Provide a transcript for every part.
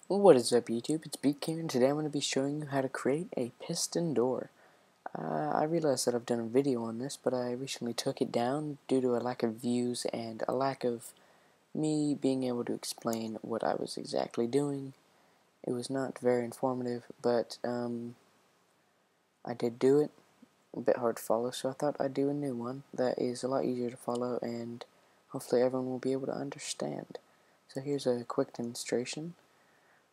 What is up, YouTube? It's Beak here, and today I'm going to be showing you how to create a piston door. I realized that I've done a video on this, but I recently took it down due to a lack of views and a lack of me being able to explain what I was exactly doing. It was not very informative, but I did do it. A bit hard to follow, so I thought I'd do a new one that is a lot easier to follow, and hopefully everyone will be able to understand. So here's a quick demonstration.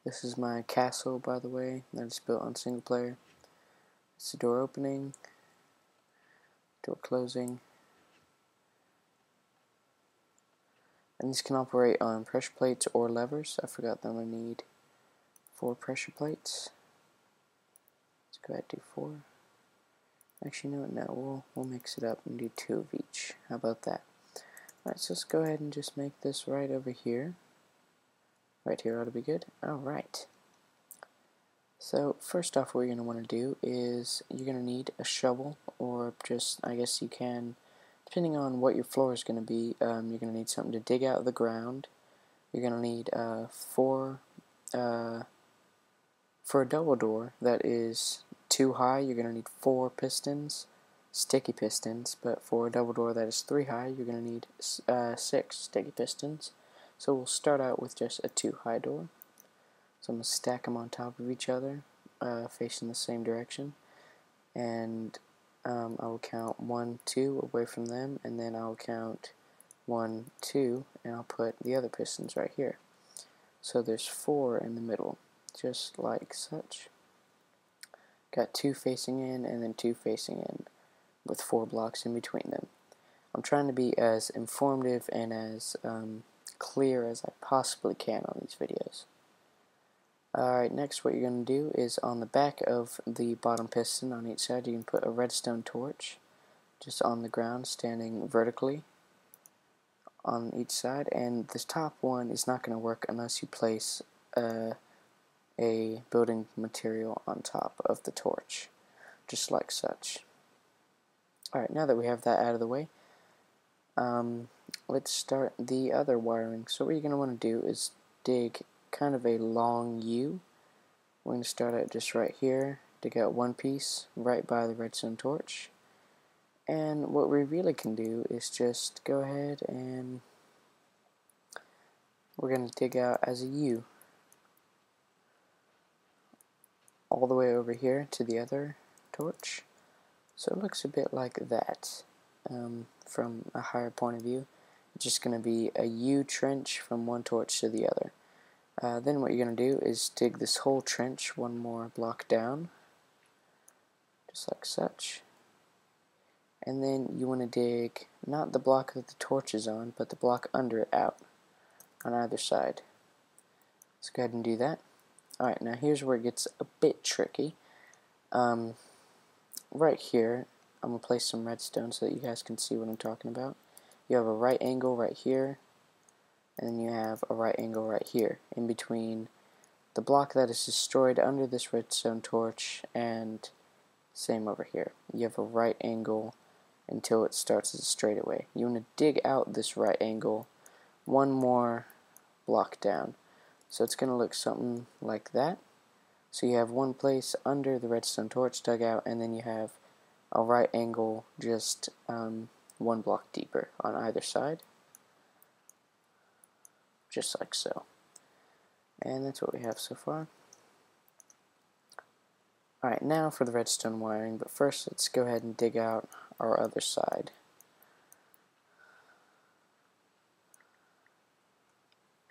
This is my castle, by the way, that is built on single player. It's the door opening, door closing, and these can operate on pressure plates or levers. I forgot that I'm going to need 4 pressure plates. Let's go ahead and do 4. Actually, no, we'll mix it up and do 2 of each. How about that? Alright, so let's go ahead and just make this right over here. Right here ought to be good. Alright. So first off, what you're going to want to do is you're going to need a shovel, or just, I guess you can, depending on what your floor is going to be, you're going to need something to dig out of the ground. You're going to need 4, for a double door that is too high, you're going to need 4 pistons, sticky pistons, but for a double door that is 3 high, you're going to need 6 sticky pistons. So we'll start out with just a 2 high door. So I'm going to stack them on top of each other, facing the same direction, and I will count 1, 2 away from them, and then I'll count 1, 2, and I'll put the other pistons right here. So there's 4 in the middle, just like such. Got 2 facing in, and then 2 facing in, with 4 blocks in between them. I'm trying to be as informative and as clear as I possibly can on these videos. Alright, next what you're going to do is on the back of the bottom piston on each side, you can put a redstone torch just on the ground, standing vertically on each side, and this top one is not going to work unless you place a building material on top of the torch, just like such. Alright, now that we have that out of the way, let's start the other wiring. So what you're going to want to do is dig kind of a long U. We're going to start out just right here, dig out one piece right by the redstone torch, and what we really can do is just go ahead and we're going to dig out as a U all the way over here to the other torch. So it looks a bit like that from a higher point of view. It's just going to be a U trench from one torch to the other. Then what you're going to do is dig this whole trench one more block down, just like such. And then you want to dig not the block that the torch is on, but the block under it out on either side. Let's go ahead and do that. Alright, now here's where it gets a bit tricky. Right here, I'm going to place some redstone so that you guys can see what I'm talking about. You have a right angle right here, and then you have a right angle right here, in between the block that is destroyed under this redstone torch, and same over here. You have a right angle until it starts as a straightaway. You want to dig out this right angle one more block down. So it's going to look something like that. So you have one place under the redstone torch dug out, and then you have a right angle just one block deeper on either side, just like so. And that's what we have so far. Alright, now for the redstone wiring, but first let's go ahead and dig out our other side.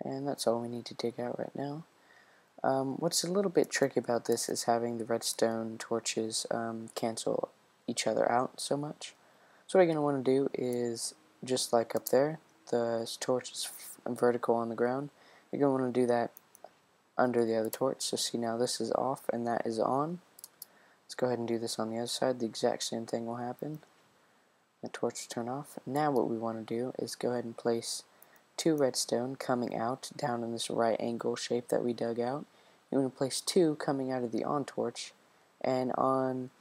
And that's all we need to dig out right now. What's a little bit tricky about this is having the redstone torches cancel each other out so much. So what you're going to want to do is, just like up there, the torch is vertical on the ground, you're going to want to do that under the other torch. So see, now this is off and that is on. Let's go ahead and do this on the other side. The exact same thing will happen. The torch will turn off. Now what we want to do is go ahead and place 2 redstone coming out down in this right angle shape that we dug out. You want to place 2 coming out of the on torch, and on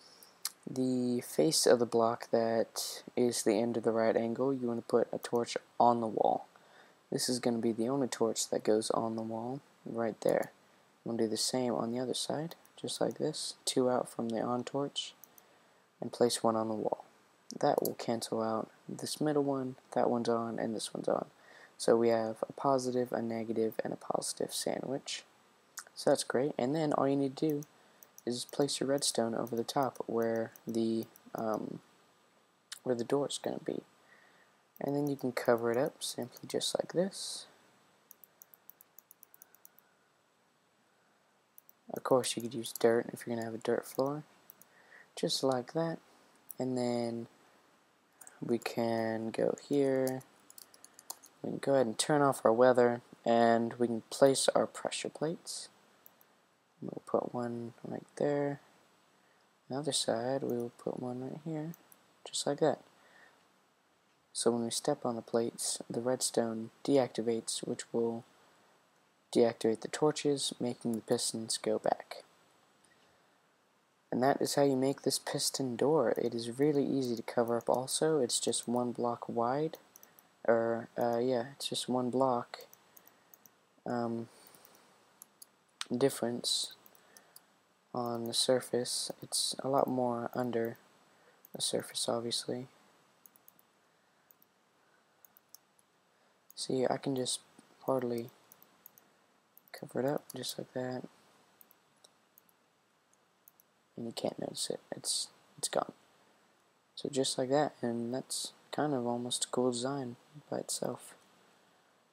the face of the block that is the end of the right angle, you want to put a torch on the wall. This is going to be the only torch that goes on the wall right there. We'll do the same on the other side, just like this. 2 out from the on torch, and place 1 on the wall. That will cancel out this middle one, that one's on, and this one's on. So we have a positive, a negative, and a positive sandwich. So that's great. And then all you need to do is place your redstone over the top where the door is going to be. And then you can cover it up simply just like this. Of course, you could use dirt if you're going to have a dirt floor. Just like that. And then we can go here. We can go ahead and turn off our weather, and we can place our pressure plates. We'll put one right there. The other side, we will put one right here, just like that. So when we step on the plates, the redstone deactivates, which will deactivate the torches, making the pistons go back. And that is how you make this piston door. It is really easy to cover up also. It's just 1 block wide. It's just 1 block difference on the surface. It's a lot more under the surface, obviously. See, I can just hardly cover it up, just like that. And you can't notice it. It's gone. So just like that, and that's kind of almost a cool design by itself.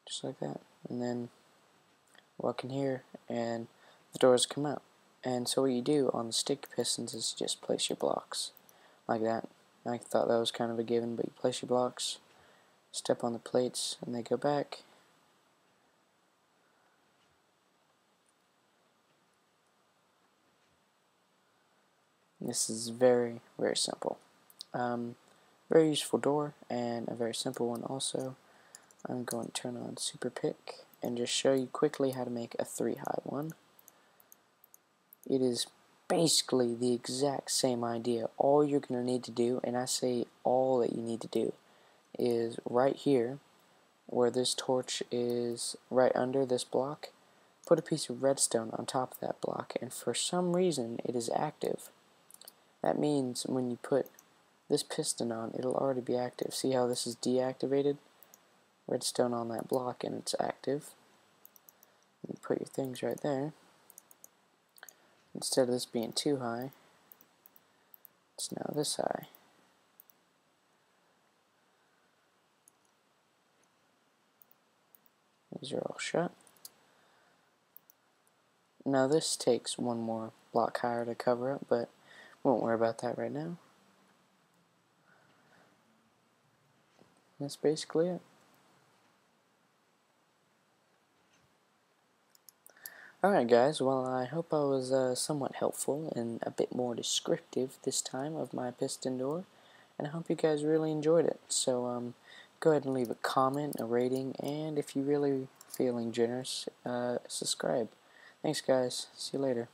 Just like that. And then walk in here, and the doors come out. And so what you do on the sticky pistons is you just place your blocks like that. I thought that was kind of a given, but you place your blocks, step on the plates, and they go back. This is very, very simple. Very useful door, and a very simple one also. I'm going to turn on Super Pick and just show you quickly how to make a 3-high one. It is basically the exact same idea. All you're going to need to do, and I say all that you need to do, is right here, where this torch is right under this block, put a piece of redstone on top of that block, and for some reason it is active. That means when you put this piston on, it'll already be active. See how this is deactivated? Redstone on that block and it's active. You put your things right there. Instead of this being too high, it's now this high. These are all shut. Now this takes 1 more block higher to cover up, but won't worry about that right now. That's basically it. Alright guys, well I hope I was somewhat helpful and a bit more descriptive this time of my piston door, and I hope you guys really enjoyed it. So go ahead and leave a comment, a rating, and if you're really feeling generous, subscribe. Thanks guys, see you later.